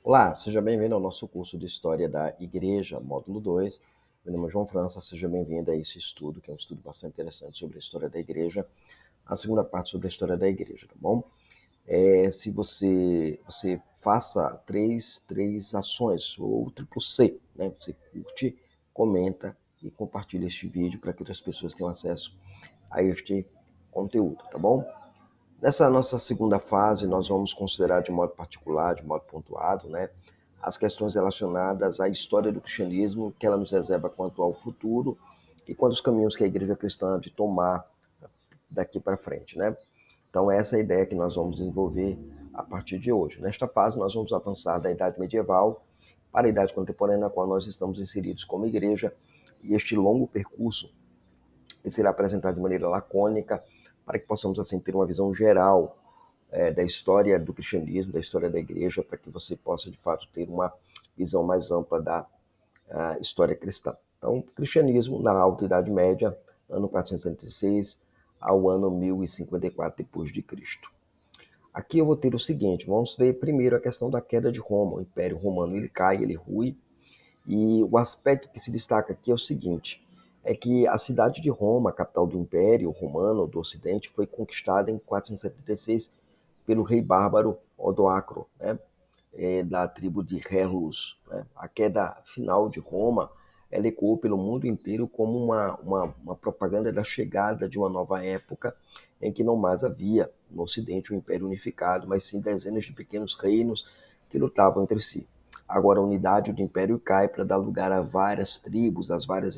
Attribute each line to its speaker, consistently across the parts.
Speaker 1: Olá, seja bem-vindo ao nosso curso de História da Igreja, módulo 2. Meu nome é João França, seja bem-vindo a esse estudo, que é um estudo bastante interessante sobre a história da Igreja, a segunda parte sobre a história da Igreja, tá bom? Se você faça três ações, ou triplo C, né? Você curte, comenta e compartilha este vídeo para que outras pessoas tenham acesso a este conteúdo, tá bom? Nessa nossa segunda fase, nós vamos considerar de modo particular, de modo pontuado, né, as questões relacionadas à história do cristianismo, que ela nos reserva quanto ao futuro e quanto aos caminhos que a igreja cristã há de tomar daqui para frente, né? Então, essa é a ideia que nós vamos desenvolver a partir de hoje. Nesta fase, nós vamos avançar da Idade Medieval para a Idade Contemporânea, na qual nós estamos inseridos como igreja, e este longo percurso será apresentado de maneira lacônica, para que possamos assim ter uma visão geral da história do cristianismo, da história da igreja, para que você possa de fato ter uma visão mais ampla da história cristã. Então, cristianismo na Alta Idade Média, ano 466 ao ano 1054 depois de Cristo. Aqui eu vou ter o seguinte, vamos ver primeiro a questão da queda de Roma. O Império Romano ele cai, ele rui, e o aspecto que se destaca aqui é o seguinte, é que a cidade de Roma, a capital do Império Romano do Ocidente, foi conquistada em 476 pelo rei bárbaro Odoacro, né? Da tribo de Relos. Né? A queda final de Roma ela ecoou pelo mundo inteiro como uma propaganda da chegada de uma nova época em que não mais havia no Ocidente um império unificado, mas sim dezenas de pequenos reinos que lutavam entre si. Agora a unidade do império cai para dar lugar a várias tribos, a vários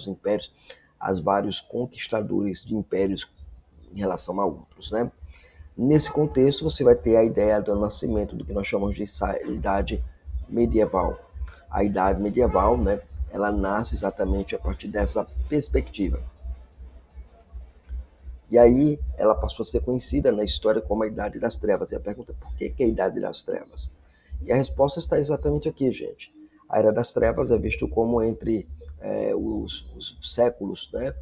Speaker 1: impérios, a vários conquistadores de impérios em relação a outros, né? Nesse contexto, você vai ter a ideia do nascimento do que nós chamamos de idade medieval. A idade medieval, né, ela nasce exatamente a partir dessa perspectiva. E aí ela passou a ser conhecida na história como a Idade das Trevas. E a pergunta é por que é a Idade das Trevas? E a resposta está exatamente aqui, gente. A Era das Trevas é visto como entre os séculos, né,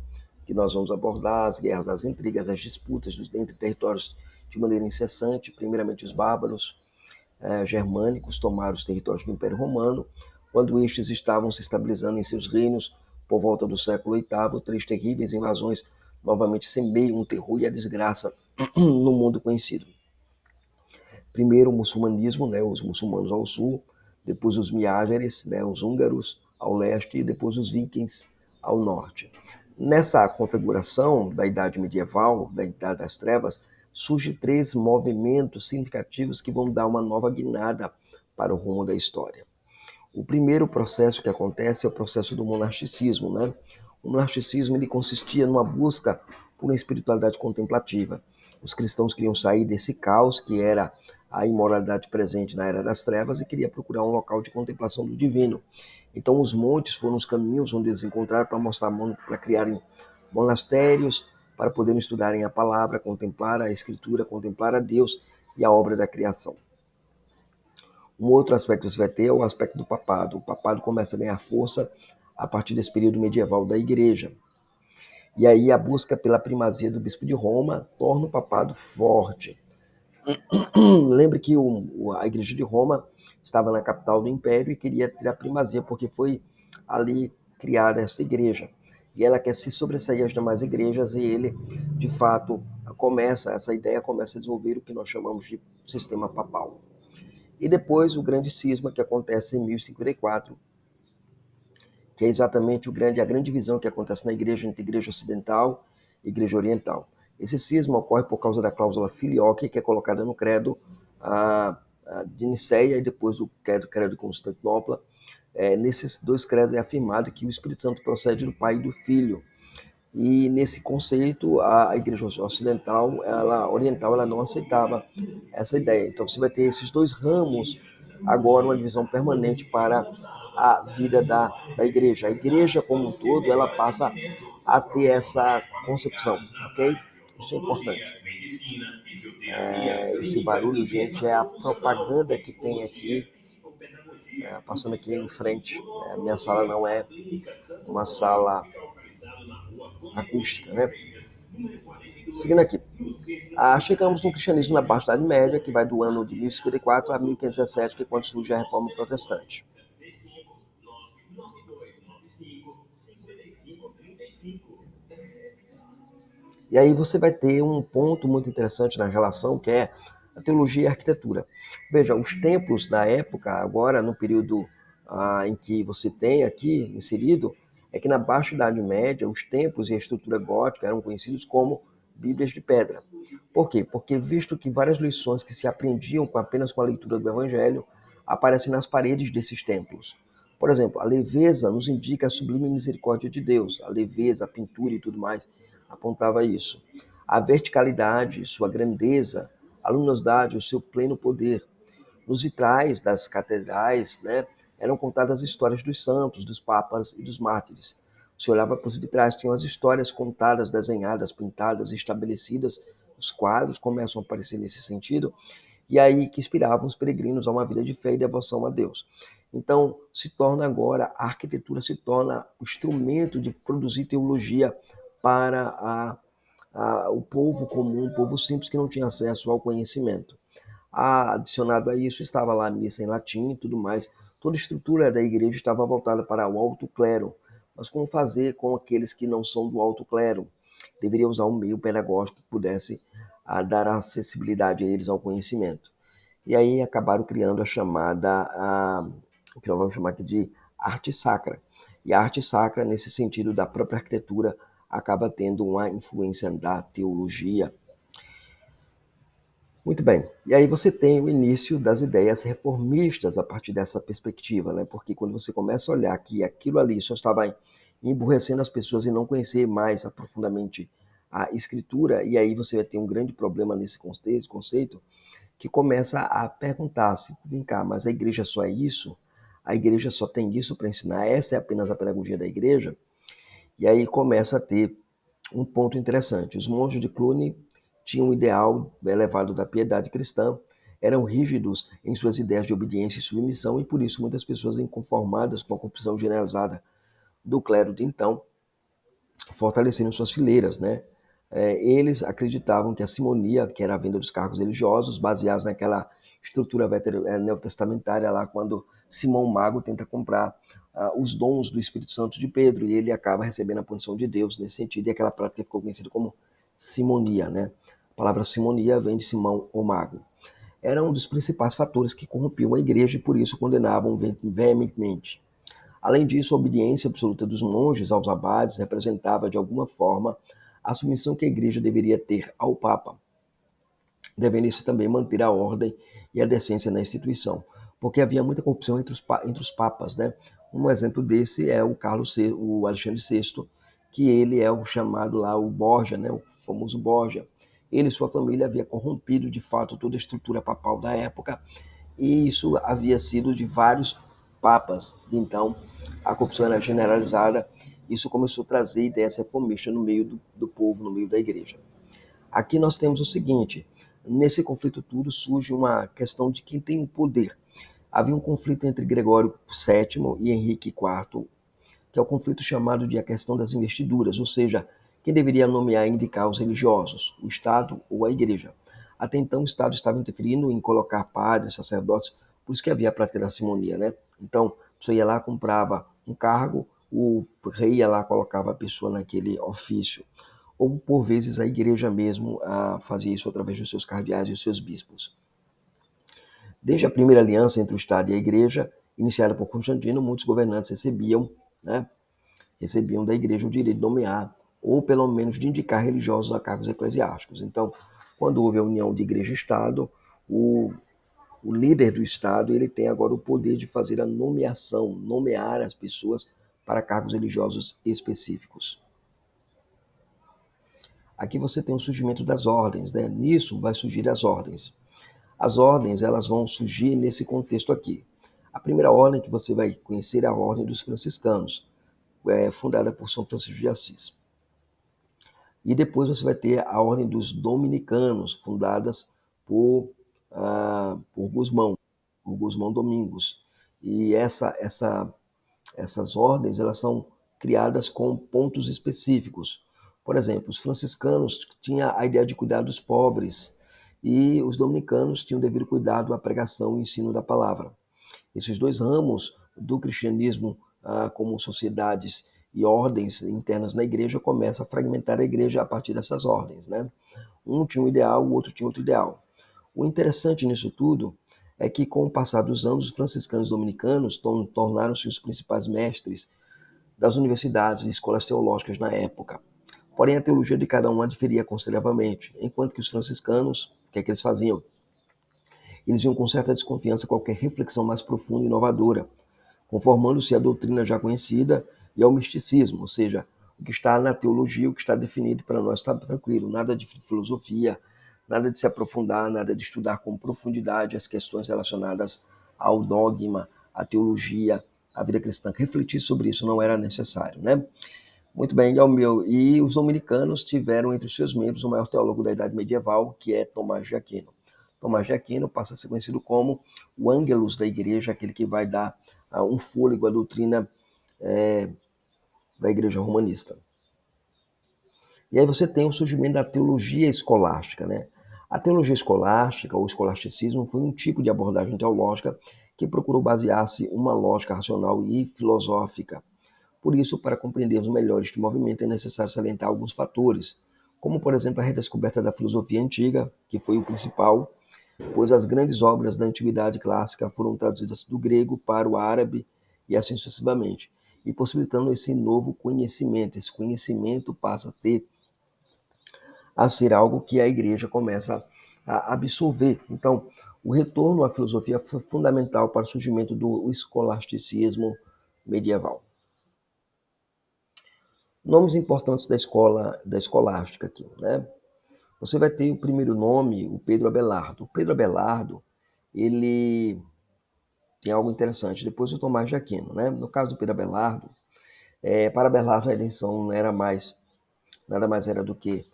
Speaker 1: que nós vamos abordar, as guerras, as intrigas, as disputas entre territórios de maneira incessante. Primeiramente os bárbaros germânicos tomaram os territórios do Império Romano, quando estes estavam se estabilizando em seus reinos por volta do século VIII, três terríveis invasões novamente semeiam o terror e a desgraça no mundo conhecido. Primeiro o muçulmanismo, né, os muçulmanos ao sul, depois os miágeres, né, os húngaros ao leste, e depois os vikings ao norte. Nessa configuração da Idade Medieval, da Idade das Trevas, surgem três movimentos significativos que vão dar uma nova guinada para o rumo da história. O primeiro processo que acontece é o processo do monasticismo, né? O monasticismo ele consistia numa busca por uma espiritualidade contemplativa. Os cristãos queriam sair desse caos que era a imoralidade presente na Era das Trevas e queria procurar um local de contemplação do divino. Então os montes foram os caminhos onde eles encontraram para criarem monastérios, para poderem estudarem a palavra, contemplar a escritura, contemplar a Deus e a obra da criação. Um outro aspecto que você vai ter é o aspecto do papado. O papado começa a ganhar força a partir desse período medieval da igreja. E aí a busca pela primazia do bispo de Roma torna o papado forte. Lembre que a igreja de Roma estava na capital do império e queria ter a primazia, porque foi ali criada essa igreja. E ela quer se sobressair às demais igrejas e ele, de fato, essa ideia começa a desenvolver o que nós chamamos de sistema papal. E depois o grande cisma que acontece em 1054, que é exatamente a grande divisão que acontece na igreja entre igreja ocidental e igreja oriental. Esse cisma ocorre por causa da cláusula filioque, que é colocada no credo de Niceia e depois do credo de Constantinopla. Nesses dois credos é afirmado que o Espírito Santo procede do Pai e do Filho. E nesse conceito, a igreja ocidental, oriental, ela não aceitava essa ideia. Então você vai ter esses dois ramos, agora uma divisão permanente para a vida da igreja. A igreja como um todo, ela passa a ter essa concepção, ok? Isso é importante. Esse barulho, gente, é a propaganda que tem aqui, passando aqui em frente. Minha sala não é uma sala acústica, né? Seguindo aqui. Chegamos no cristianismo na Baixa Idade Média, que vai do ano de 1054 a 1517, que é quando surge a Reforma Protestante. E aí você vai ter um ponto muito interessante na relação, que é a teologia e a arquitetura. Veja, os templos da época, agora no período em que você tem aqui inserido, é que na Baixa Idade Média, os templos e a estrutura gótica eram conhecidos como Bíblias de Pedra. Por quê? Porque visto que várias lições que se aprendiam apenas com a leitura do Evangelho aparecem nas paredes desses templos. Por exemplo, a leveza nos indica a sublime misericórdia de Deus. A leveza, a pintura e tudo mais apontava isso. A verticalidade, sua grandeza, a luminosidade, o seu pleno poder. Nos vitrais das catedrais, né, eram contadas as histórias dos santos, dos papas e dos mártires. Você olhava para os vitrais, tinham as histórias contadas, desenhadas, pintadas, estabelecidas. Os quadros começam a aparecer nesse sentido, e aí que inspiravam os peregrinos a uma vida de fé e devoção a Deus. Então, se torna agora, a arquitetura se torna o instrumento de produzir teologia para o povo comum, o povo simples que não tinha acesso ao conhecimento. Adicionado a isso, estava lá a missa em latim e tudo mais. Toda a estrutura da igreja estava voltada para o alto clero. Mas como fazer com aqueles que não são do alto clero? Deveria usar um meio pedagógico que pudesse dar acessibilidade a eles ao conhecimento. E aí acabaram criando o que nós vamos chamar aqui de arte sacra. E a arte sacra, nesse sentido da própria arquitetura, acaba tendo uma influência da teologia. Muito bem. E aí você tem o início das ideias reformistas a partir dessa perspectiva, né? Porque quando você começa a olhar que aquilo ali só estava emburrecendo as pessoas e não conhecer mais profundamente a escritura, e aí você vai ter um grande problema nesse conceito, que começa a perguntar-se, vem cá, mas a igreja só é isso? A igreja só tem isso para ensinar? Essa é apenas a pedagogia da igreja? E aí começa a ter um ponto interessante. Os monges de Cluny tinham um ideal elevado da piedade cristã, eram rígidos em suas ideias de obediência e submissão, e por isso muitas pessoas inconformadas com a corrupção generalizada do clero de então fortaleceram suas fileiras, né? Eles acreditavam que a simonia, que era a venda dos cargos religiosos, baseados naquela estrutura neotestamentária lá, quando Simão Mago tenta comprar os dons do Espírito Santo de Pedro, e ele acaba recebendo a punição de Deus nesse sentido, e aquela prática ficou conhecida como simonia, né? A palavra simonia vem de Simão o Mago. Era um dos principais fatores que corrompiam a igreja e por isso condenavam veementemente. Além disso, a obediência absoluta dos monges aos abades representava, de alguma forma, a submissão que a igreja deveria ter ao Papa, devendo isso também manter a ordem e a decência na instituição, porque havia muita corrupção entre os papas, né? Um exemplo desse é o Alexandre VI, que ele é o chamado lá o Borgia, né? O famoso Borgia. Ele e sua família havia corrompido de fato toda a estrutura papal da época, e isso havia sido de vários papas. Então, a corrupção era generalizada. Isso começou a trazer ideias reformistas no meio do povo, no meio da igreja. Aqui nós temos o seguinte: nesse conflito tudo surge uma questão de quem tem o poder. Havia um conflito entre Gregório VII e Henrique IV, que é o conflito chamado de a questão das investiduras, ou seja, quem deveria nomear e indicar os religiosos, o Estado ou a Igreja. Até então, o Estado estava interferindo em colocar padres, sacerdotes, por isso que havia a prática da simonia, né? Então, você ia lá, comprava um cargo, o rei ia lá, colocava a pessoa naquele ofício. Ou, por vezes, a igreja mesmo fazia isso através dos seus cardeais e dos seus bispos. Desde a primeira aliança entre o Estado e a igreja, iniciada por Constantino, muitos governantes recebiam da igreja o direito de nomear, ou pelo menos de indicar religiosos a cargos eclesiásticos. Então, quando houve a união de igreja e Estado, o líder do Estado ele tem agora o poder de fazer a nomeação, nomear as pessoas para cargos religiosos específicos. Aqui você tem o surgimento das ordens, né? Nisso vai surgir as ordens. As ordens elas vão surgir nesse contexto aqui. A primeira ordem que você vai conhecer é a Ordem dos Franciscanos, fundada por São Francisco de Assis. E depois você vai ter a Ordem dos Dominicanos, fundadas por Gusmão Domingos. E essas ordens elas são criadas com pontos específicos. Por exemplo, os franciscanos tinham a ideia de cuidar dos pobres e os dominicanos tinham o devido cuidado à pregação e ensino da palavra. Esses dois ramos do cristianismo, como sociedades e ordens internas na igreja, começam a fragmentar a igreja a partir dessas ordens, né? Um tinha um ideal, o outro tinha outro ideal. O interessante nisso tudo é que, com o passar dos anos, os franciscanos dominicanos tornaram-se os principais mestres das universidades e escolas teológicas na época. Porém, a teologia de cada um diferia consideravelmente, enquanto que os franciscanos, o que é que eles faziam? Eles iam com certa desconfiança qualquer reflexão mais profunda e inovadora, conformando-se à doutrina já conhecida e ao misticismo, ou seja, o que está na teologia, o que está definido para nós está tranquilo, nada de filosofia, nada de se aprofundar, nada de estudar com profundidade as questões relacionadas ao dogma, à teologia, à vida cristã. Refletir sobre isso não era necessário, né? Muito bem, e os dominicanos tiveram entre os seus membros o maior teólogo da Idade Medieval, que é Tomás de Aquino. Tomás de Aquino passa a ser conhecido como o ângelus da igreja, aquele que vai dar um fôlego à doutrina da igreja romanista. E aí você tem o surgimento da teologia escolástica, né? A teologia escolástica, ou escolasticismo, foi um tipo de abordagem teológica que procurou basear-se em uma lógica racional e filosófica. Por isso, para compreendermos melhor este movimento, é necessário salientar alguns fatores, como, por exemplo, a redescoberta da filosofia antiga, que foi o principal, pois as grandes obras da antiguidade clássica foram traduzidas do grego para o árabe e assim sucessivamente, e possibilitando esse novo conhecimento. Esse conhecimento passa a ser algo que a igreja começa a absorver. Então, o retorno à filosofia foi fundamental para o surgimento do escolasticismo medieval. Nomes importantes da escolástica aqui, né? Você vai ter o primeiro nome, o Pedro Abelardo. O Pedro Abelardo, ele tem algo interessante. Depois o Tomás de Aquino, né? No caso do Pedro Abelardo, para Abelardo a eleição era nada mais era do que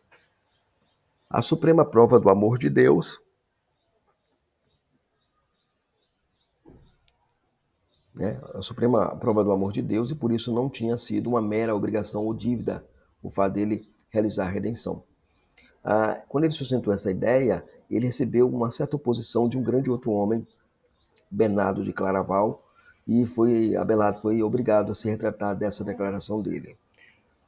Speaker 1: a suprema prova do amor de Deus, né? A suprema prova do amor de Deus, e por isso não tinha sido uma mera obrigação ou dívida o fato dele realizar a redenção. Quando ele sustentou essa ideia, ele recebeu uma certa oposição de um grande outro homem, Bernardo de Claraval, e Abelardo foi obrigado a se retratar dessa declaração dele.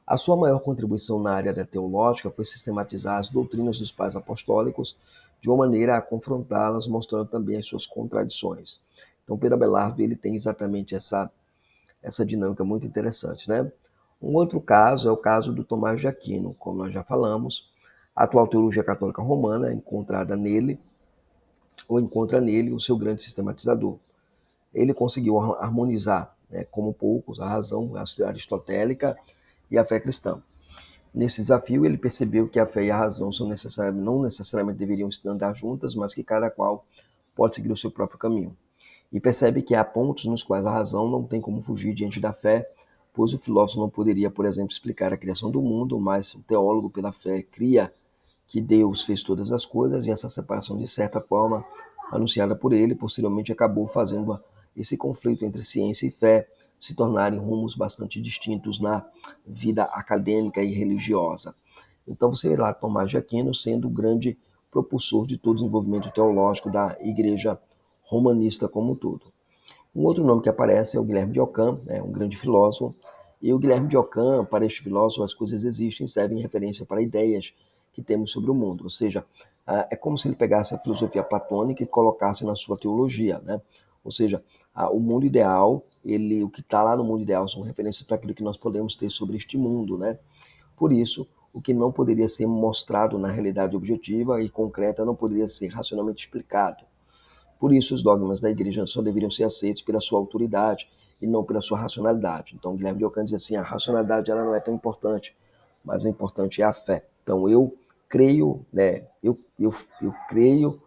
Speaker 1: A sua maior contribuição na área da teológica foi sistematizar as doutrinas dos pais apostólicos de uma maneira a confrontá-las, mostrando também as suas contradições. Então, Pedro Abelardo ele tem exatamente essa dinâmica muito interessante, né? Um outro caso é o caso do Tomás de Aquino, como nós já falamos. A atual teologia católica romana encontra nele o seu grande sistematizador. Ele conseguiu harmonizar, né, como poucos, a razão aristotélica e a fé cristã. Nesse desafio, ele percebeu que a fé e a razão não necessariamente deveriam andar juntas, mas que cada qual pode seguir o seu próprio caminho. E percebe que há pontos nos quais a razão não tem como fugir diante da fé, pois o filósofo não poderia, por exemplo, explicar a criação do mundo, mas o teólogo, pela fé, cria que Deus fez todas as coisas, e essa separação, de certa forma, anunciada por ele, posteriormente acabou fazendo esse conflito entre ciência e fé se tornarem rumos bastante distintos na vida acadêmica e religiosa. Então você vê lá Tomás de Aquino sendo o grande propulsor de todo o desenvolvimento teológico da igreja romanista como um todo. Um outro nome que aparece é o Guilherme de Ockham, né, um grande filósofo. E o Guilherme de Ockham, para este filósofo, as coisas existem, servem de referência para ideias que temos sobre o mundo. Ou seja, é como se ele pegasse a filosofia platônica e colocasse na sua teologia, né? Ou seja, o mundo ideal, o que está lá no mundo ideal são referências para aquilo que nós podemos ter sobre este mundo, né? Por isso, o que não poderia ser mostrado na realidade objetiva e concreta não poderia ser racionalmente explicado. Por isso, os dogmas da igreja só deveriam ser aceitos pela sua autoridade e não pela sua racionalidade. Então, Guilherme de Ockham diz assim, a racionalidade ela não é tão importante, mas o importante é a fé. Então, eu creio, né, eu creio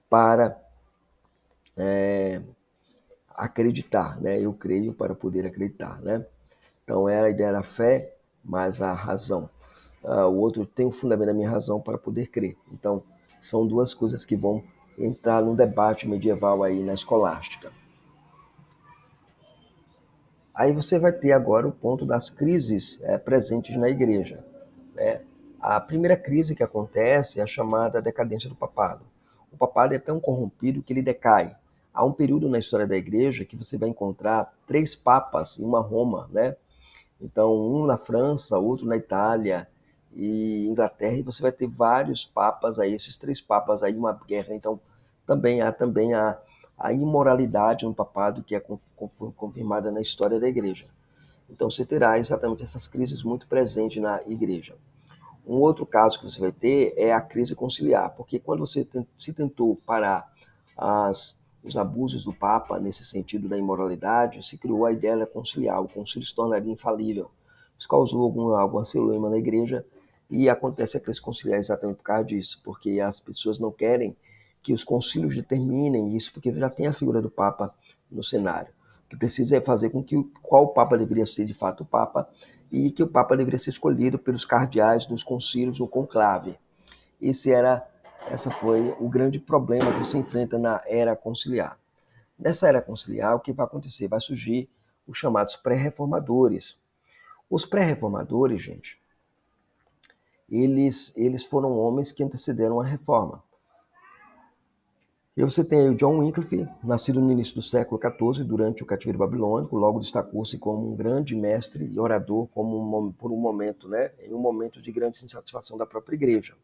Speaker 1: para acreditar, né? Eu creio para poder acreditar, né? Então, é a ideia da fé, mais a razão. O outro tem o fundamento da minha razão para poder crer. Então, são duas coisas que vão entrar no debate medieval aí na escolástica. Aí você vai ter agora o ponto das crises presentes na igreja. né? A primeira crise que acontece é a chamada decadência do papado. O papado é tão corrompido que ele decai. Há um período na história da igreja que você vai encontrar 3 papas em uma Roma, né? Então, um na França, outro na Itália e Inglaterra, e você vai ter vários papas aí, esses 3 papas aí, uma guerra. Então, também há a imoralidade no papado que é confirmada na história da igreja. Então, você terá exatamente essas crises muito presentes na igreja. Um outro caso que você vai ter é a crise conciliar, porque quando você se tentou parar os abusos do Papa, nesse sentido da imoralidade, se criou a ideia de conciliar, o concílio se tornaria infalível. Isso causou alguma celeuma na igreja e acontece a crise conciliar exatamente por causa disso, porque as pessoas não querem que os concílios determinem isso, porque já tem a figura do Papa no cenário. O que precisa é fazer com que qual Papa deveria ser de fato o Papa e que o Papa deveria ser escolhido pelos cardeais dos concílios no conclave. Essa foi o grande problema que se enfrenta na era conciliar. Nessa era conciliar, o que vai acontecer? Vai surgir os chamados pré-reformadores. Os pré-reformadores, gente, eles foram homens que antecederam a reforma. E você tem aí o John Wycliffe, nascido no início do século XIV, durante o cativeiro babilônico, logo destacou-se como um grande mestre e orador por um momento, né, em um momento de grande insatisfação da própria igreja.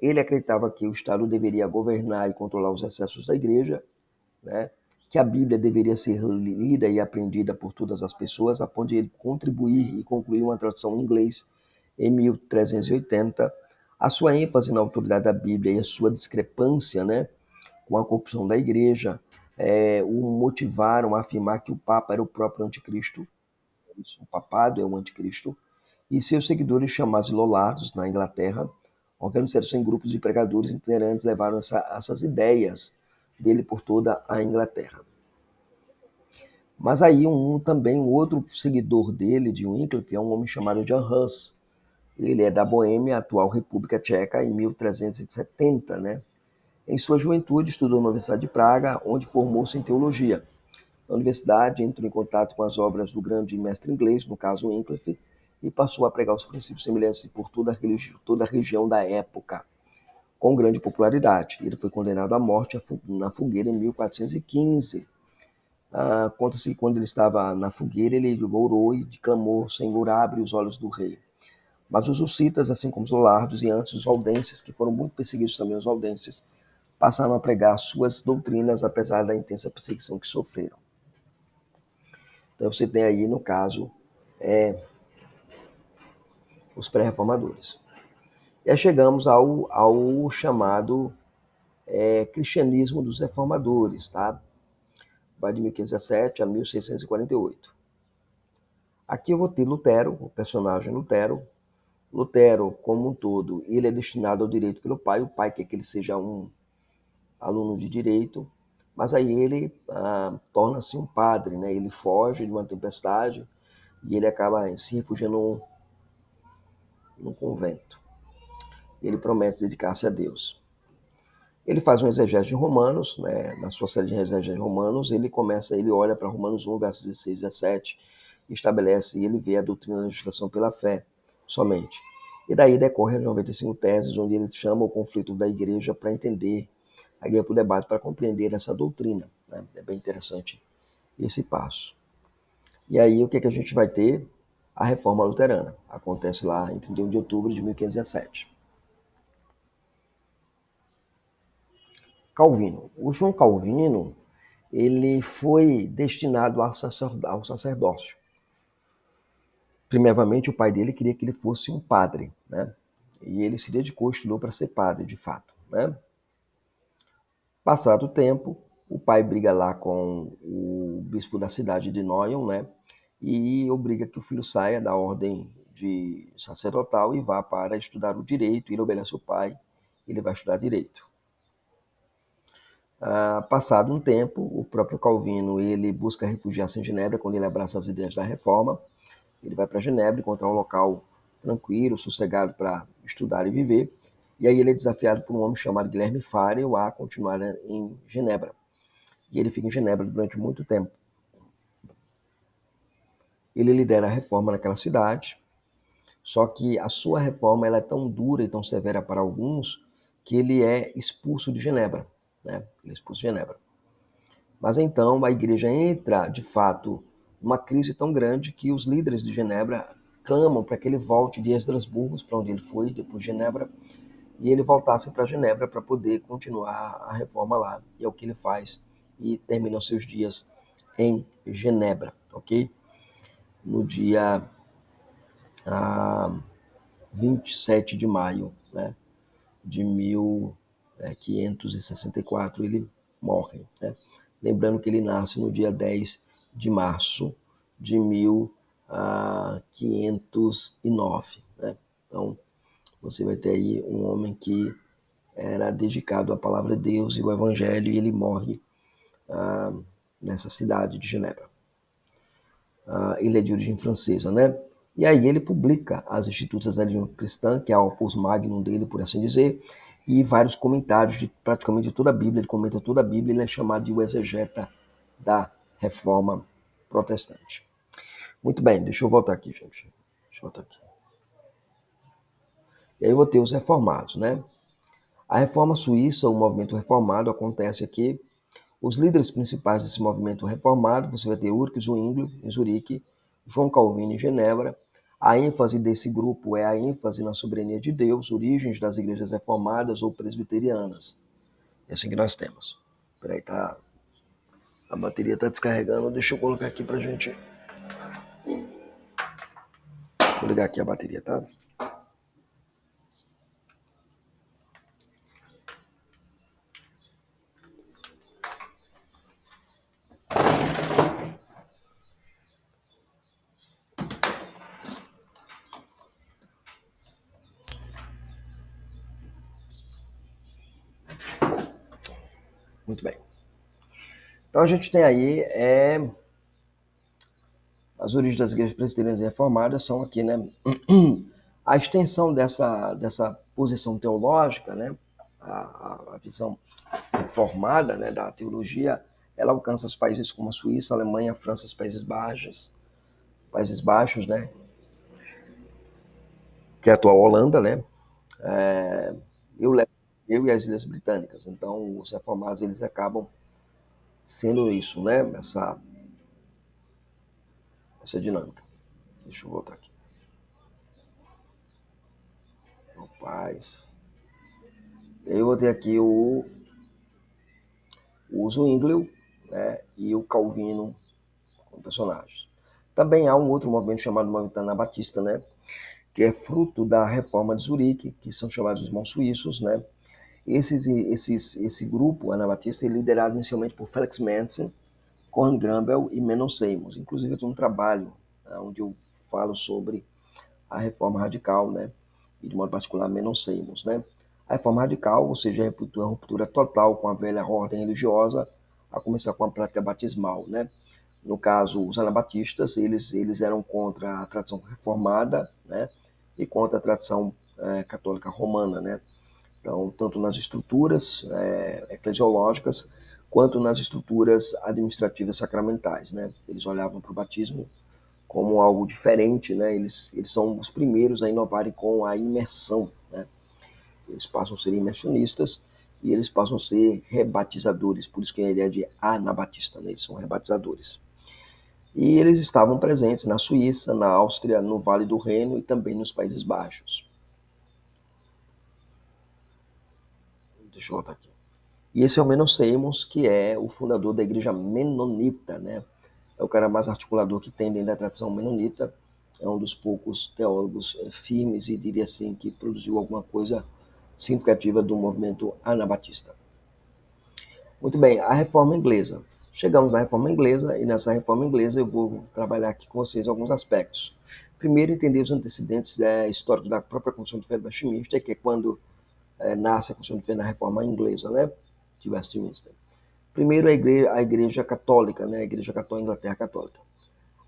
Speaker 1: Ele acreditava que o Estado deveria governar e controlar os excessos da igreja, né, que a Bíblia deveria ser lida e aprendida por todas as pessoas, a ponto de ele contribuir e concluir uma tradução em inglês em 1380. A sua ênfase na autoridade da Bíblia e a sua discrepância, né, com a corrupção da igreja, o motivaram a afirmar que o Papa era o próprio anticristo, o papado é o anticristo, e seus seguidores, chamados Lollardos, na Inglaterra, organizaram-se em grupos de pregadores itinerantes, levaram essas ideias dele por toda a Inglaterra. Mas aí também um outro seguidor dele, de Wycliffe, é um homem chamado Jan Hus. Ele é da Boêmia, atual República Tcheca, em 1370, né? Em sua juventude, estudou na Universidade de Praga, onde formou-se em teologia. Na universidade, entrou em contato com as obras do grande mestre inglês, no caso Wycliffe, e passou a pregar os princípios semelhantes por toda a região da época, com grande popularidade. Ele foi condenado à morte na fogueira em 1415. Conta-se que quando ele estava na fogueira, ele orou e clamou: Senhor, abre os olhos do rei. Mas os hussitas, assim como os Lollardos e antes os valdenses, que foram muito perseguidos também os valdenses, passaram a pregar suas doutrinas, apesar da intensa perseguição que sofreram. Então você tem aí, no caso, os pré-reformadores. E aí chegamos ao chamado cristianismo dos reformadores, tá? Vai de 1517 a 1648. Aqui eu vou ter Lutero, o personagem Lutero. Lutero, como um todo, ele é destinado ao direito pelo pai. O pai quer que ele seja um aluno de direito, mas aí ele torna-se um padre, né? Ele foge de uma tempestade e ele acaba se refugiando num convento. Ele promete dedicar-se a Deus. Ele faz um exegese de Romanos, né? Na sua série de exegese de Romanos, ele olha para Romanos 1, versos 16 e 17, e estabelece, e ele vê a doutrina da justificação pela fé somente. E daí decorre as 95 teses, onde ele chama o conflito da igreja para entender, a guia para o debate, para compreender essa doutrina. Né? É bem interessante esse passo. E aí o que a gente vai ter? A reforma luterana. Acontece lá em 31 de outubro de 1517. Calvino. O João Calvino, ele foi destinado ao sacerdócio. Primeiramente, o pai dele queria que ele fosse um padre, né? E ele se dedicou, estudou para ser padre, de fato, né? Passado o tempo, o pai briga lá com o bispo da cidade de Noyon, né? E obriga que o filho saia da ordem de sacerdotal e vá para estudar o direito. Ele obedece ao pai, ele vai estudar direito. Passado um tempo, o próprio Calvino ele busca refugiar-se em Genebra quando ele abraça as ideias da reforma. Ele vai para Genebra encontrar um local tranquilo, sossegado para estudar e viver. E aí ele é desafiado por um homem chamado Guilherme Farel a continuar em Genebra. E ele fica em Genebra durante muito tempo. Ele lidera a reforma naquela cidade. Só que a sua reforma ela é tão dura e tão severa para alguns que ele é expulso de Genebra, né? Ele é expulso de Genebra. Mas então a igreja entra, de fato, numa crise tão grande que os líderes de Genebra clamam para que ele volte de Estrasburgo, para onde ele foi, depois de Genebra, e ele voltasse para Genebra para poder continuar a reforma lá. E é o que ele faz e termina os seus dias em Genebra, ok? No dia 27 de maio, né, de 1564, ele morre, né? Lembrando que ele nasce no dia 10 de março de 1509, né? Então, você vai ter aí um homem que era dedicado à palavra de Deus e ao Evangelho, e ele morre nessa cidade de Genebra. Ele é de origem francesa, né? E aí ele publica as Institutos da Religião Cristã, que é o opus magnum dele, por assim dizer, e vários comentários de praticamente toda a Bíblia. Ele comenta toda a Bíblia, ele é chamado de o exegeta da Reforma Protestante. Muito bem, deixa eu voltar aqui, gente. Deixa eu voltar aqui. E aí eu vou ter os reformados, né? A Reforma Suíça, o movimento reformado, acontece aqui. Os líderes principais desse movimento reformado, você vai ter Ulrich Zwingli, em Zurique, João Calvino, em Genebra. A ênfase desse grupo é a ênfase na soberania de Deus, origens das igrejas reformadas ou presbiterianas. É assim que nós temos. Peraí, tá? A bateria está descarregando. Deixa eu colocar aqui pra gente. Vou ligar aqui a bateria, tá? Muito bem. Então a gente tem aí as origens das igrejas presbiterianas e reformadas são aqui, né? A extensão dessa posição teológica, né? A visão reformada, né, da teologia, ela alcança os países como a Suíça, a Alemanha, a França, os Países Baixos, né? Que é a atual Holanda, né? Eu, eu e as Ilhas Britânicas. Então, os reformados eles acabam sendo isso, né? Essa dinâmica. Deixa eu voltar aqui. Rapaz. Eu vou ter aqui o Zwingli, né, e o Calvino como personagens. Também há um outro movimento chamado movimento anabatista, né, que é fruto da reforma de Zurique, que são chamados os irmãos suíços, né. Esse grupo anabatista é liderado inicialmente por Felix Manson, Corn Grambel e Menon Seymour. Inclusive eu tenho um trabalho onde eu falo sobre a reforma radical, né, e de modo particular Menon Seymour, né. A reforma radical, ou seja, a ruptura total com a velha ordem religiosa, a começar com a prática batismal, né. No caso, os anabatistas, eles eram contra a tradição reformada, né, e contra a tradição católica romana, né. Então, tanto nas estruturas eclesiológicas, quanto nas estruturas administrativas sacramentais, né. Eles olhavam para o batismo como algo diferente, né. Eles são os primeiros a inovarem com a imersão, né. Eles passam a ser imersionistas e eles passam a ser rebatizadores, por isso que a ideia de anabatista, né. Eles são rebatizadores. E eles estavam presentes na Suíça, na Áustria, no Vale do Reno e também nos Países Baixos. Deixa eu voltar aqui. E esse é o Menon Seymour, que é o fundador da igreja menonita, né? É o cara mais articulador que tem dentro da tradição menonita. É um dos poucos teólogos firmes e diria assim que produziu alguma coisa significativa do movimento anabatista. Muito bem, a reforma inglesa. Chegamos na reforma inglesa e nessa reforma inglesa eu vou trabalhar aqui com vocês alguns aspectos. Primeiro, entender os antecedentes históricos da própria Constituição de Fé de Westminster, que é quando nasce a Constituição de Fé na reforma inglesa, né, de Westminster. Primeiro, a igreja católica, né, a igreja católica, a Inglaterra católica.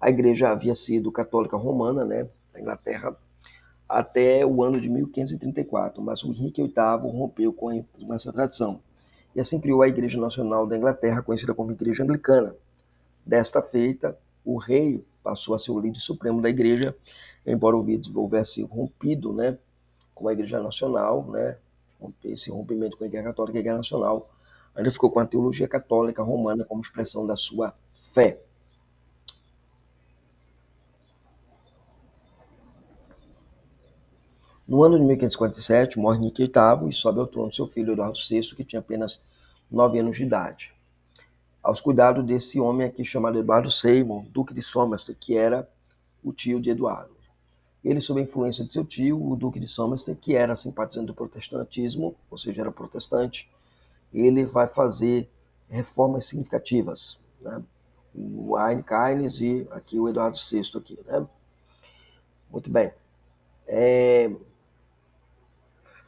Speaker 1: A igreja havia sido católica romana, né, na Inglaterra, até o ano de 1534, mas o Henrique VIII rompeu com essa tradição e assim criou a Igreja Nacional da Inglaterra, conhecida como Igreja Anglicana. Desta feita, o rei passou a ser o líder supremo da igreja, embora houvesse rompido, né, com a igreja nacional, né, esse rompimento com a igreja católica e a igreja nacional, ainda ficou com a teologia católica romana como expressão da sua fé. No ano de 1547, morre Henrique VIII e sobe ao trono seu filho Eduardo VI, que tinha apenas 9 anos de idade. Aos cuidados desse homem aqui chamado Eduardo Seymour, Duque de Somerset, que era o tio de Eduardo. Ele, sob a influência de seu tio, o Duque de Somerset, que era simpatizante do protestantismo, ou seja, era protestante, ele vai fazer reformas significativas, né? O Heinrich e aqui o Eduardo VI aqui, né? Muito bem.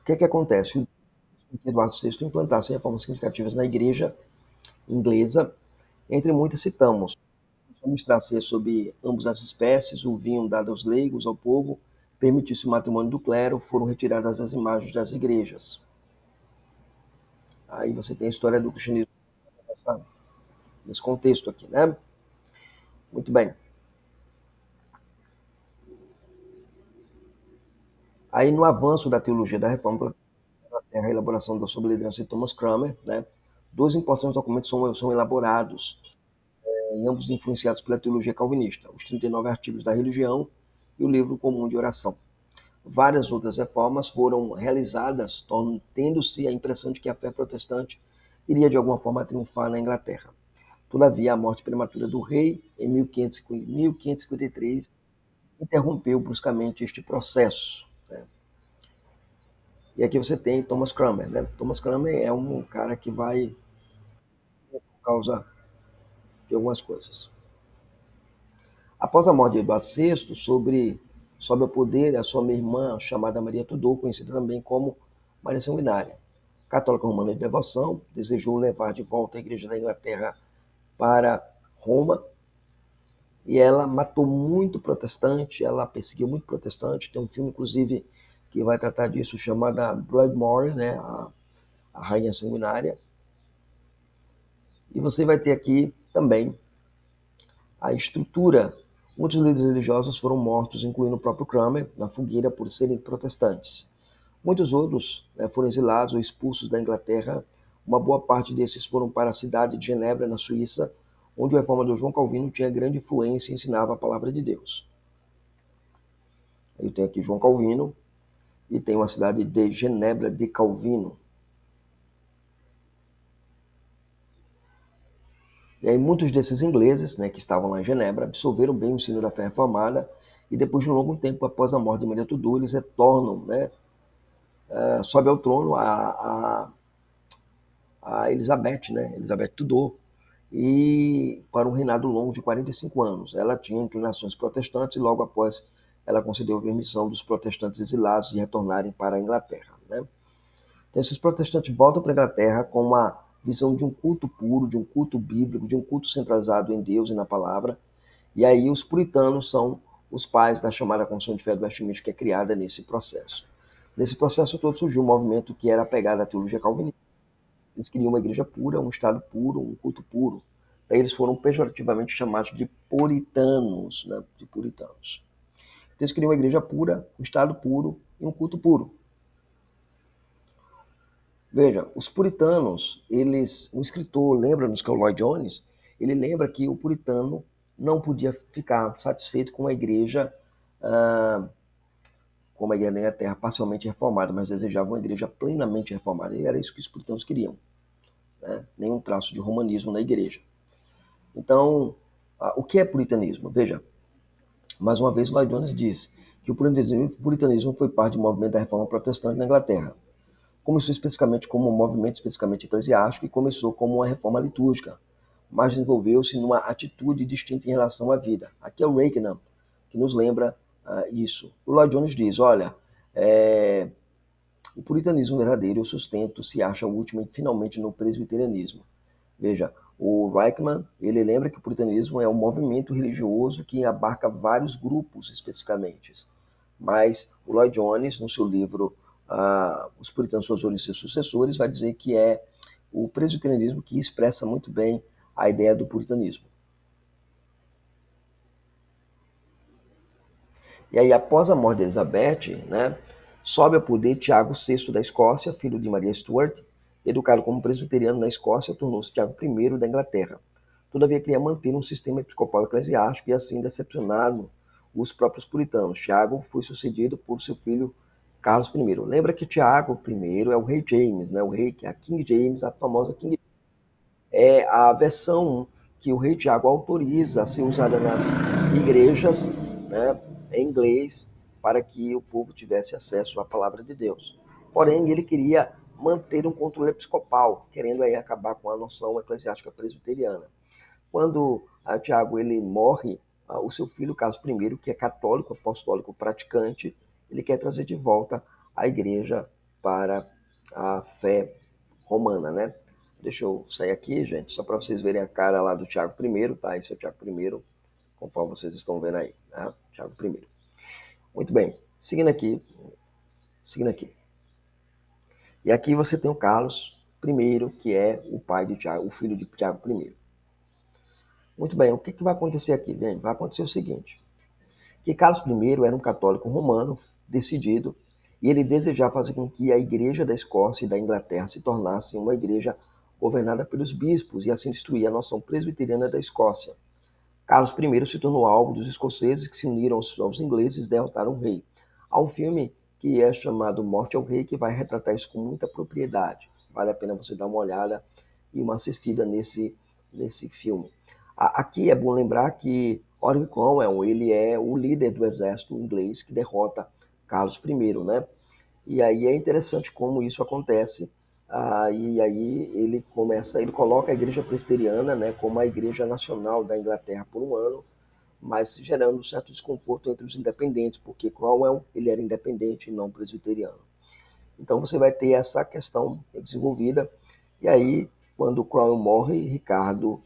Speaker 1: O que acontece? O Eduardo VI implantasse reformas significativas na igreja inglesa, entre muitas citamos administrar-se sobre ambas as espécies, o vinho dado aos leigos, ao povo, permitiu-se o matrimônio do clero, foram retiradas as imagens das igrejas. Aí você tem a história do cristianismo nesse contexto aqui, né? Muito bem. Aí no avanço da teologia da reforma, a elaboração da sob liderança de Thomas Cranmer, né? Dois importantes documentos são elaborados, em ambos influenciados pela teologia calvinista, os 39 artigos da religião e o livro comum de oração. Várias outras reformas foram realizadas, tendo-se a impressão de que a fé protestante iria de alguma forma triunfar na Inglaterra. Todavia, a morte prematura do rei, em 1553, interrompeu bruscamente este processo, né? E aqui você tem Thomas Cranmer, né? Thomas Cranmer é um cara que vai por causa de algumas coisas. Após a morte de Eduardo VI, sob o poder a sua irmã, chamada Maria Tudor, conhecida também como Maria Sanguinária. Católica romana de devoção, desejou levar de volta a Igreja da Inglaterra para Roma, e ela matou muito protestante, ela perseguiu muito protestante. Tem um filme, inclusive, que vai tratar disso, chamada Bloodmore, né, a Rainha Sanguinária. E você vai ter aqui também a estrutura. Muitos líderes religiosos foram mortos, incluindo o próprio Cranmer, na fogueira por serem protestantes. Muitos outros, né, foram exilados ou expulsos da Inglaterra. Uma boa parte desses foram para a cidade de Genebra, na Suíça, onde o reformador João Calvino tinha grande influência e ensinava a palavra de Deus. Eu tenho aqui João Calvino e tem uma cidade de Genebra de Calvino. E aí muitos desses ingleses, né, que estavam lá em Genebra, absorveram bem o ensino da fé reformada, e depois de um longo tempo após a morte de Maria Tudor, eles retornam, né, sobe ao trono a Elizabeth, né, Elizabeth Tudor, e para um reinado longo de 45 anos. Ela tinha inclinações protestantes e logo após ela concedeu a permissão dos protestantes exilados de retornarem para a Inglaterra, né? Então esses protestantes voltam para a Inglaterra com uma visão de um culto puro, de um culto bíblico, de um culto centralizado em Deus e na palavra. E aí os puritanos são os pais da chamada Confissão de Fé do Westminster, que é criada nesse processo. Nesse processo todo surgiu um movimento que era apegado à teologia calvinista. Eles queriam uma igreja pura, um estado puro, um culto puro. Daí eles foram pejorativamente chamados de puritanos, né? De puritanos. Então eles queriam uma igreja pura, um estado puro e um culto puro. Veja, os puritanos, um escritor, lembra-nos que é o Lloyd Jones, ele lembra que o puritano não podia ficar satisfeito com a igreja, como a igreja da Inglaterra, parcialmente reformada, mas desejava uma igreja plenamente reformada. E era isso que os puritanos queriam, né? Nenhum traço de romanismo na igreja. Então, o que é puritanismo? Veja, mais uma vez, Lloyd Jones diz que o puritanismo foi parte do movimento da reforma protestante na Inglaterra. Começou especificamente como um movimento especificamente eclesiástico e começou como uma reforma litúrgica, mas desenvolveu-se numa atitude distinta em relação à vida. Aqui é o Reagan que nos lembra isso. O Lloyd Jones diz, olha, o puritanismo verdadeiro e o sustento se acha último e finalmente no presbiterianismo. Veja, o Reichman, ele lembra que o puritanismo é um movimento religioso que abarca vários grupos especificamente. Mas o Lloyd Jones, no seu livro Os Puritanos, Suas Origens e Seus Sucessores, vai dizer que é o presbiterianismo que expressa muito bem a ideia do puritanismo. E aí, após a morte de Elizabeth, né, sobe ao poder Tiago VI da Escócia, filho de Maria Stuart, educado como presbiteriano na Escócia, tornou-se Tiago I da Inglaterra. Todavia, queria manter um sistema episcopal eclesiástico e assim decepcionaram os próprios puritanos. Tiago foi sucedido por seu filho Carlos I. Lembra que Tiago I é o rei James, né? O rei que é a King James, a famosa King é a versão que o rei Tiago autoriza a ser usada nas igrejas, né, em inglês, para que o povo tivesse acesso à palavra de Deus. Porém, ele queria manter um controle episcopal, querendo aí acabar com a noção eclesiástica presbiteriana. Quando Tiago ele morre, o seu filho Carlos I, que é católico, apostólico, praticante, ele quer trazer de volta a igreja para a fé romana, né? Deixa eu sair aqui, gente, só para vocês verem a cara lá do Tiago I, tá? Esse é o Tiago I, conforme vocês estão vendo aí, tá? Tiago I. Muito bem, seguindo aqui, seguindo aqui. E aqui você tem o Carlos I, que é o pai de Tiago, o filho de Tiago I. Muito bem, o que vai acontecer aqui, gente? Vai acontecer o seguinte, que Carlos I era um católico romano decidido e ele desejava fazer com que a igreja da Escócia e da Inglaterra se tornasse uma igreja governada pelos bispos e assim destruir a noção presbiteriana da Escócia. Carlos I se tornou alvo dos escoceses que se uniram aos ingleses e derrotaram o rei. Há um filme que é chamado Morte ao Rei que vai retratar isso com muita propriedade. Vale a pena você dar uma olhada e uma assistida nesse filme. Aqui é bom lembrar que Oliver Cromwell ele é o líder do exército inglês que derrota Carlos I, né? E aí é interessante como isso acontece. E aí ele coloca a igreja presbiteriana, né, como a igreja nacional da Inglaterra por um ano, mas gerando um certo desconforto entre os independentes, porque Cromwell ele era independente e não presbiteriano. Então você vai ter essa questão desenvolvida. E aí, quando Cromwell morre, Ricardo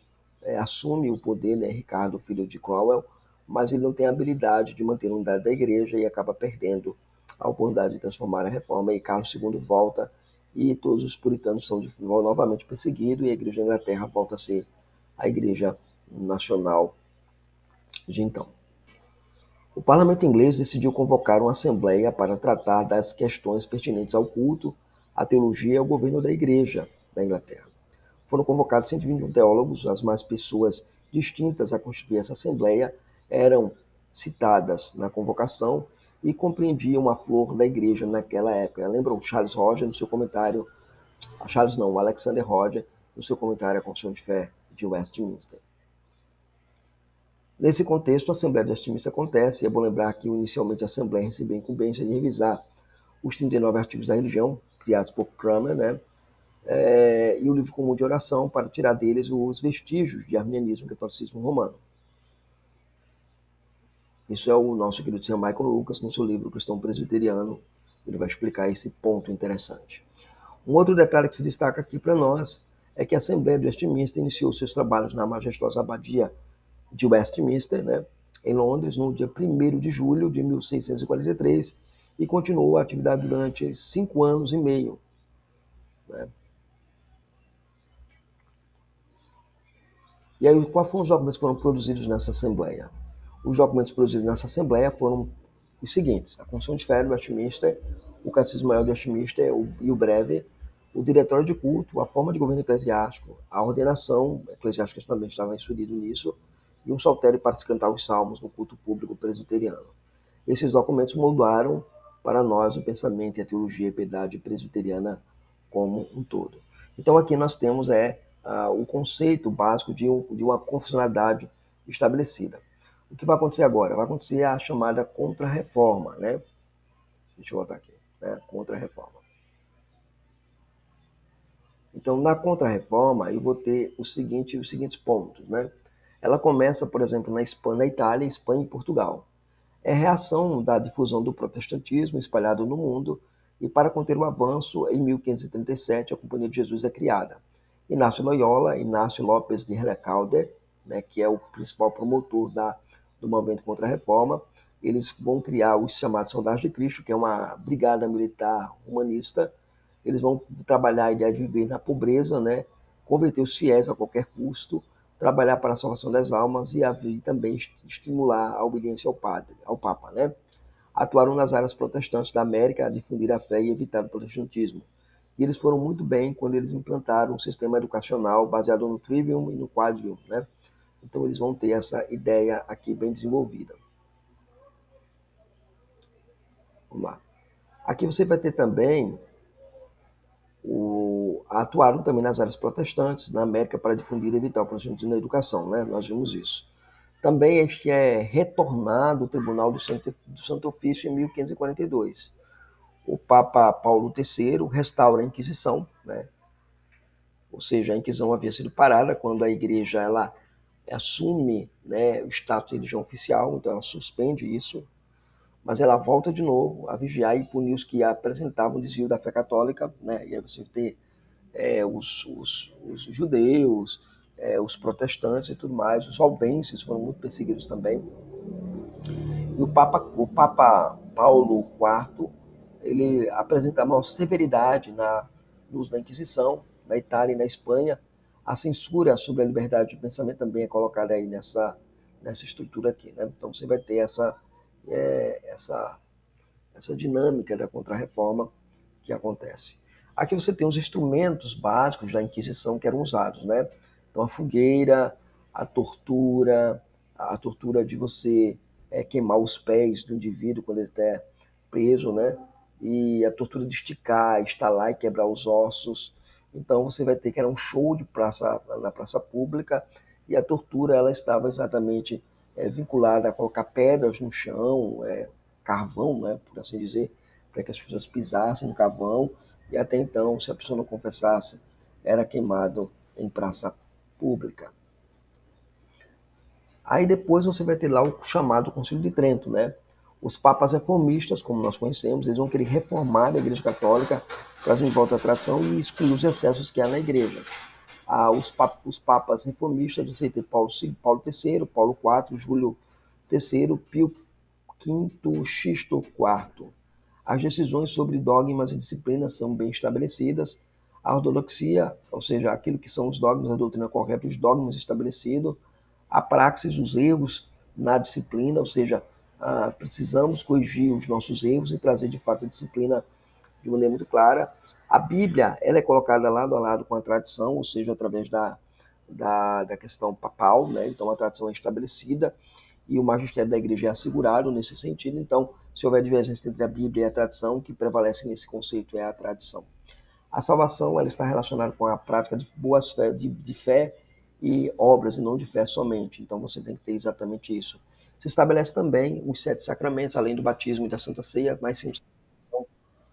Speaker 1: assume o poder, né, Ricardo, filho de Cromwell, mas ele não tem a habilidade de manter a unidade da igreja e acaba perdendo a oportunidade de transformar a reforma. E Carlos II volta e todos os puritanos são novamente perseguidos e a igreja da Inglaterra volta a ser a igreja nacional de então. O parlamento inglês decidiu convocar uma assembleia para tratar das questões pertinentes ao culto, à teologia e ao governo da igreja da Inglaterra. Foram convocados 121 teólogos, as mais pessoas distintas a constituir essa assembleia eram citadas na convocação e compreendiam a flor da igreja naquela época. Lembram Charles Roger no seu comentário, o Alexander Roger, no seu comentário à Confissão de Fé de Westminster. Nesse contexto, a Assembleia de Westminster acontece, e é bom lembrar que inicialmente a Assembleia recebeu a incumbência de revisar os 39 artigos da religião, criados por Cranmer, né? E o livro comum de oração para tirar deles os vestígios de arminianismo e catolicismo romano. Isso é o nosso querido Sr. Michael Lucas, no seu livro Cristão Presbiteriano, ele vai explicar esse ponto interessante. Um outro detalhe que se destaca aqui para nós é que a Assembleia de Westminster iniciou seus trabalhos na majestosa abadia de Westminster, né, em Londres, no dia 1º de julho de 1643, e continuou a atividade durante 5 anos e meio. Né. E aí, quais foram os documentos que foram produzidos nessa Assembleia? Os documentos produzidos nessa Assembleia foram os seguintes: a Confissão de Fé de Westminster, o Catecismo Maior de Westminster e o Breve, o Diretório de Culto, a forma de governo eclesiástico, a ordenação eclesiástica também estava inserido nisso, e um saltério para se cantar os salmos no culto público presbiteriano. Esses documentos moldaram para nós o pensamento e a teologia e piedade presbiteriana como um todo. Então aqui nós temos o conceito básico de uma confessionalidade estabelecida. O que vai acontecer agora? Vai acontecer a chamada contra-reforma, né? Deixa eu voltar aqui, né? Contra-reforma. Então, na contra-reforma, eu vou ter os seguintes pontos, né? Ela começa, por exemplo, na Espanha, na Itália, Espanha e Portugal. É reação da difusão do protestantismo espalhado no mundo e para conter o avanço, em 1537, a Companhia de Jesus é criada. Inácio Loyola, Inácio Lopes de Recalde, né, que é o principal promotor do movimento contra a reforma, eles vão criar os chamados Soldados de Cristo, que é uma brigada militar humanista. Eles vão trabalhar a ideia de viver na pobreza, né, converter os fiéis a qualquer custo, trabalhar para a salvação das almas e também estimular a obediência ao Papa, né? atuaram nas áreas protestantes da América a difundir a fé e evitar o protestantismo. E eles foram muito bem quando eles implantaram um sistema educacional baseado no Trivium e no Quadrium, né? Então eles vão ter essa ideia aqui bem desenvolvida. Vamos lá. Aqui você vai ter também atuaram também nas áreas protestantes na América para difundir e evitar o protestantismo na educação, né? Nós vimos isso. Também a gente é retornado o Tribunal do Santo Ofício em 1542. O Papa Paulo III restaura a Inquisição, né? Ou seja, a Inquisição havia sido parada quando a Igreja ela assume, né, o status de religião oficial, então ela suspende isso, mas ela volta de novo a vigiar e punir os que apresentavam desvio da fé católica, né? E aí você tem os judeus, os protestantes e tudo mais, os valdenses foram muito perseguidos também. E o Papa Paulo IV, ele apresenta a maior severidade no uso da Inquisição, na Itália e na Espanha. A censura sobre a liberdade de pensamento também é colocada aí nessa estrutura aqui, né? Então você vai ter é, essa, essa dinâmica da Contra-Reforma que acontece. Aqui você tem os instrumentos básicos da Inquisição que eram usados, né? Então a fogueira, a tortura de você queimar os pés do indivíduo quando ele está preso, né? E a tortura de esticar, estalar e quebrar os ossos. Então você vai ter que era um show de na praça pública e a tortura ela estava exatamente vinculada a colocar pedras no chão, carvão, né, por assim dizer, para que as pessoas pisassem no carvão e até então, se a pessoa não confessasse, era queimado em praça pública. Aí depois você vai ter lá o chamado Concílio de Trento, né? Os papas reformistas, como nós conhecemos, eles vão querer reformar a Igreja Católica, trazer de volta a tradição e excluir os excessos que há na Igreja. Os papas reformistas, você tem Paulo III, Paulo IV, Júlio III, Pio V, Xisto IV. As decisões sobre dogmas e disciplinas são bem estabelecidas. A ortodoxia, ou seja, aquilo que são os dogmas, a doutrina correta, os dogmas estabelecidos. A praxis, os erros na disciplina, ou seja, precisamos corrigir os nossos erros e trazer de fato a disciplina de maneira muito clara. A Bíblia ela é colocada lado a lado com a tradição, ou seja, através da questão papal, né? Então a tradição é estabelecida e o magistério da igreja é assegurado nesse sentido. Então, se houver divergência entre a Bíblia e a tradição, o que prevalece nesse conceito é a tradição. A salvação ela está relacionada com a prática de boas fé, de fé e obras, e não de fé somente. Então você tem que ter exatamente isso. Se estabelece também os 7 sacramentos, além do batismo e da Santa Ceia, mais 5 são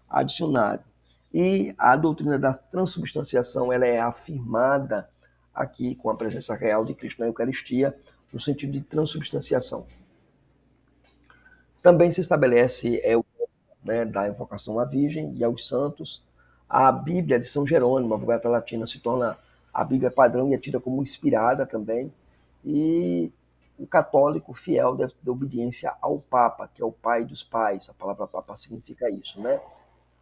Speaker 1: adicionados. E a doutrina da transubstanciação ela é afirmada aqui com a presença real de Cristo na Eucaristia, no sentido de transubstanciação. Também se estabelece né, da invocação à Virgem e aos santos. A Bíblia de São Jerônimo, a Vulgata Latina, se torna a Bíblia padrão e é tida como inspirada também. E o católico fiel deve ter obediência ao Papa, que é o pai dos pais. A palavra Papa significa isso, né?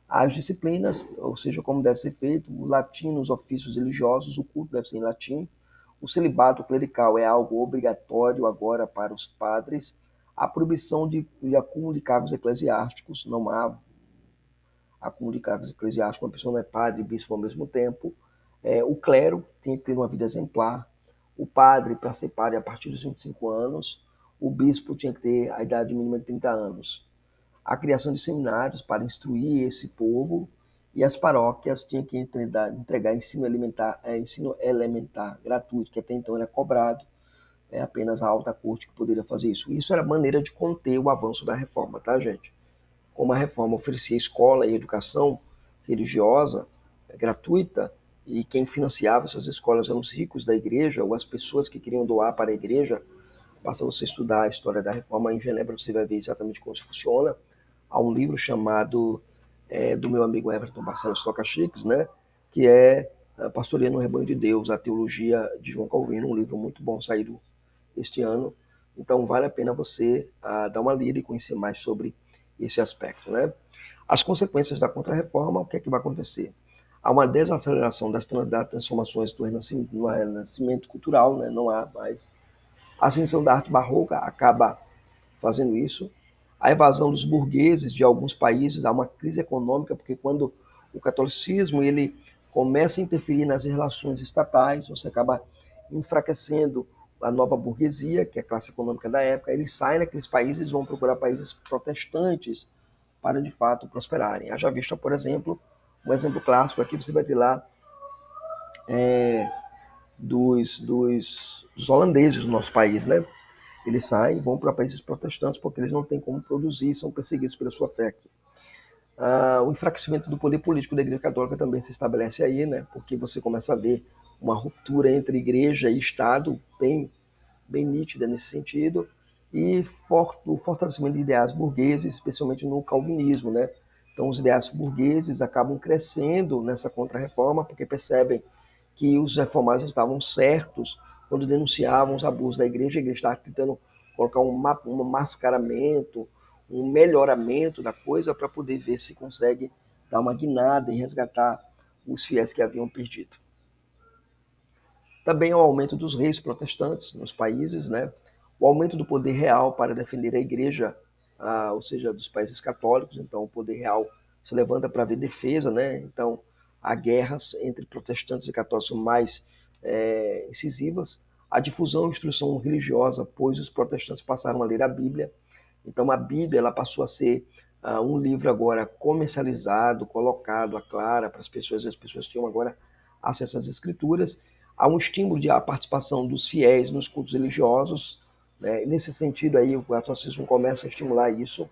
Speaker 1: As disciplinas, ou seja, como deve ser feito, o latim nos ofícios religiosos, o culto deve ser em latim. O celibato clerical é algo obrigatório agora para os padres. A proibição de acúmulo de cargos eclesiásticos, não há acúmulo de cargos eclesiásticos, uma pessoa não é padre e bispo ao mesmo tempo. O clero tem que ter uma vida exemplar. O padre, para ser padre, a partir dos 25 anos. O bispo tinha que ter a idade mínima de 30 anos. A criação de seminários para instruir esse povo e as paróquias tinham que entregar ensino elementar gratuito, que até então era cobrado, apenas a alta corte que poderia fazer isso. Isso era maneira de conter o avanço da reforma, tá, gente? Como a reforma oferecia escola e educação religiosa gratuita, e quem financiava essas escolas eram os ricos da igreja ou as pessoas que queriam doar para a igreja. Basta você estudar a história da reforma em Genebra, você vai ver exatamente como isso funciona. Há um livro chamado do meu amigo Everton Barcelos Toca Chiques, né, que é Pastoreando no Rebanho de Deus, a Teologia de João Calvino, um livro muito bom saído este ano. Então vale a pena você dar uma lida e conhecer mais sobre esse aspecto, né? As consequências da Contra-Reforma, o que é que vai acontecer? Há uma desaceleração das transformações do renascimento cultural, né? Não há mais. A ascensão da arte barroca acaba fazendo isso. A evasão dos burgueses de alguns países, há uma crise econômica, porque quando o catolicismo ele começa a interferir nas relações estatais, você acaba enfraquecendo a nova burguesia, que é a classe econômica da época, eles saem daqueles países e vão procurar países protestantes para, de fato, prosperarem. Haja vista, por exemplo, um exemplo clássico aqui, você vai ter lá dos holandeses do nosso país, né? Eles saem e vão para países protestantes porque eles não têm como produzir, são perseguidos pela sua fé aqui. O enfraquecimento do poder político da Igreja Católica também se estabelece aí, né? Porque você começa a ver uma ruptura entre Igreja e Estado bem nítida nesse sentido, e o fortalecimento de ideais burgueses, especialmente no calvinismo, né? Então, os ideais burgueses acabam crescendo nessa contra-reforma porque percebem que os reformados estavam certos quando denunciavam os abusos da igreja. A igreja estava tentando colocar um mascaramento, um melhoramento da coisa para poder ver se consegue dar uma guinada e resgatar os fiéis que haviam perdido. Também o aumento dos reis protestantes nos países, né? O aumento do poder real para defender a igreja, ou seja, dos países católicos. Então, o poder real se levanta para ver defesa, né? Então, há guerras entre protestantes e católicos mais incisivas. A difusão e instrução religiosa, pois os protestantes passaram a ler a Bíblia. Então, a Bíblia ela passou a ser um livro agora comercializado, colocado à clara para as pessoas, e as pessoas tinham agora acesso às escrituras. Há um estímulo de a participação dos fiéis nos cultos religiosos, né? Nesse sentido aí o catolicismo começa a estimular isso,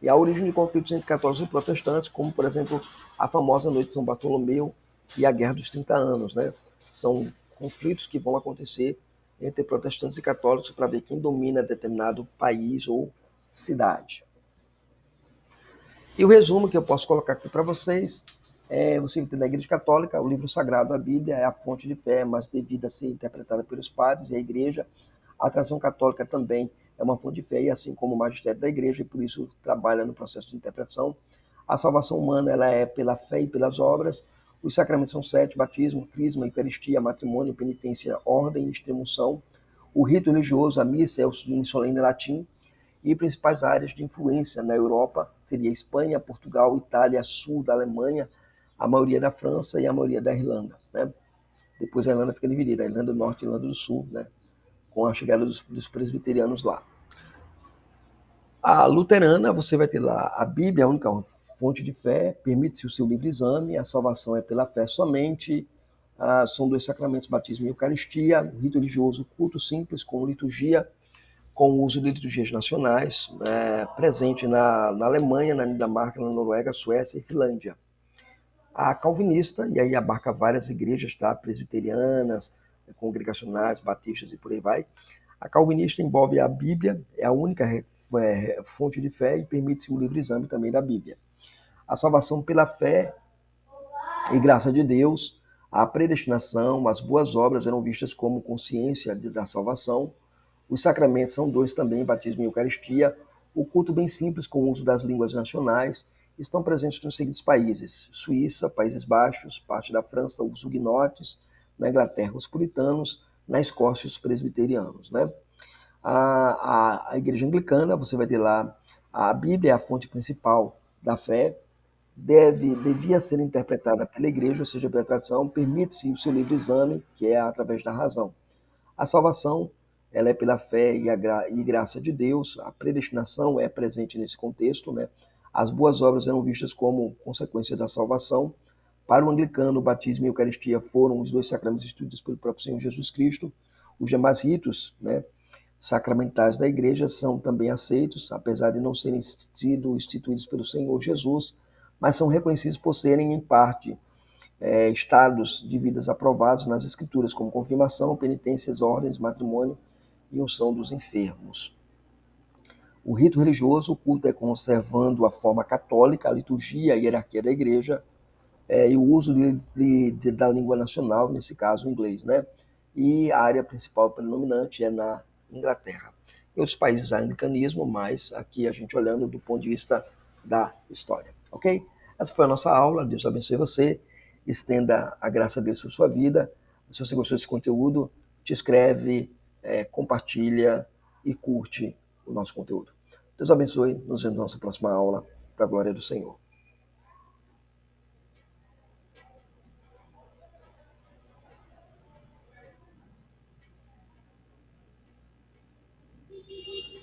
Speaker 1: e a origem de conflitos entre católicos e protestantes, como por exemplo a famosa Noite de São Bartolomeu e a Guerra dos 30 Anos, né? São conflitos que vão acontecer entre protestantes e católicos para ver quem domina determinado país ou cidade. E o resumo que eu posso colocar aqui para vocês você entender a Igreja Católica, o livro sagrado, a Bíblia, é a fonte de fé, mas devida a ser interpretada pelos padres e a Igreja. A tradição católica também é uma fonte de fé, e assim como o magistério da Igreja, e por isso trabalha no processo de interpretação. A salvação humana ela é pela fé e pelas obras. Os sacramentos são 7: batismo, crisma, eucaristia, matrimônio, penitência, ordem, extremunção. O rito religioso, a missa, é o solene latim. E principais áreas de influência na Europa seria Espanha, Portugal, Itália, sul da Alemanha, a maioria da França e a maioria da Irlanda, né? Depois a Irlanda fica dividida, a Irlanda do Norte e a Irlanda do Sul, né? Com a chegada dos presbiterianos lá. A luterana, você vai ter lá a Bíblia, a única fonte de fé, permite-se o seu livre exame, a salvação é pela fé somente, são 2 sacramentos, batismo e eucaristia, o rito religioso, culto simples, com liturgia, com o uso de liturgias nacionais, presente na Alemanha, na Dinamarca, na Noruega, Suécia e Finlândia. A calvinista, e aí abarca várias igrejas, tá? Presbiterianas, congregacionais, batistas e por aí vai. A calvinista envolve a Bíblia, é a única fonte de fé e permite-se o livre exame também da Bíblia. A salvação pela fé e graça de Deus, a predestinação, as boas obras eram vistas como consciência da salvação. Os sacramentos são 2 também, batismo e eucaristia. O culto bem simples, com o uso das línguas nacionais, estão presentes nos seguintes países: Suíça, Países Baixos, parte da França, os huguenotes, na Inglaterra, os puritanos, na Escócia, os presbiterianos, né? A igreja anglicana, você vai ter lá a Bíblia, é a fonte principal da fé, devia ser interpretada pela igreja, ou seja, pela tradição, permite-se o seu livre exame, que é através da razão. A salvação ela é pela fé e graça de Deus, a predestinação é presente nesse contexto, né? As boas obras eram vistas como consequência da salvação. Para o anglicano, o batismo e a Eucaristia foram os 2 sacramentos instituídos pelo próprio Senhor Jesus Cristo. Os demais ritos, né, sacramentais da igreja são também aceitos, apesar de não serem sido instituídos pelo Senhor Jesus, mas são reconhecidos por serem, em parte, estados de vidas aprovados nas Escrituras, como confirmação, penitências, ordens, matrimônio e unção dos enfermos. O rito religioso, o culto é conservando a forma católica, a liturgia, a hierarquia da igreja, e o uso da língua nacional, nesse caso o inglês, né? E a área principal predominante é na Inglaterra. Em outros países há anglicanismo, mas aqui a gente olhando do ponto de vista da história, ok? Essa foi a nossa aula, Deus abençoe você, estenda a graça de Deus sobre sua vida. Se você gostou desse conteúdo, te inscreve, compartilha e curte o nosso conteúdo. Deus abençoe. Nos vemos na nossa próxima aula, para a glória do Senhor.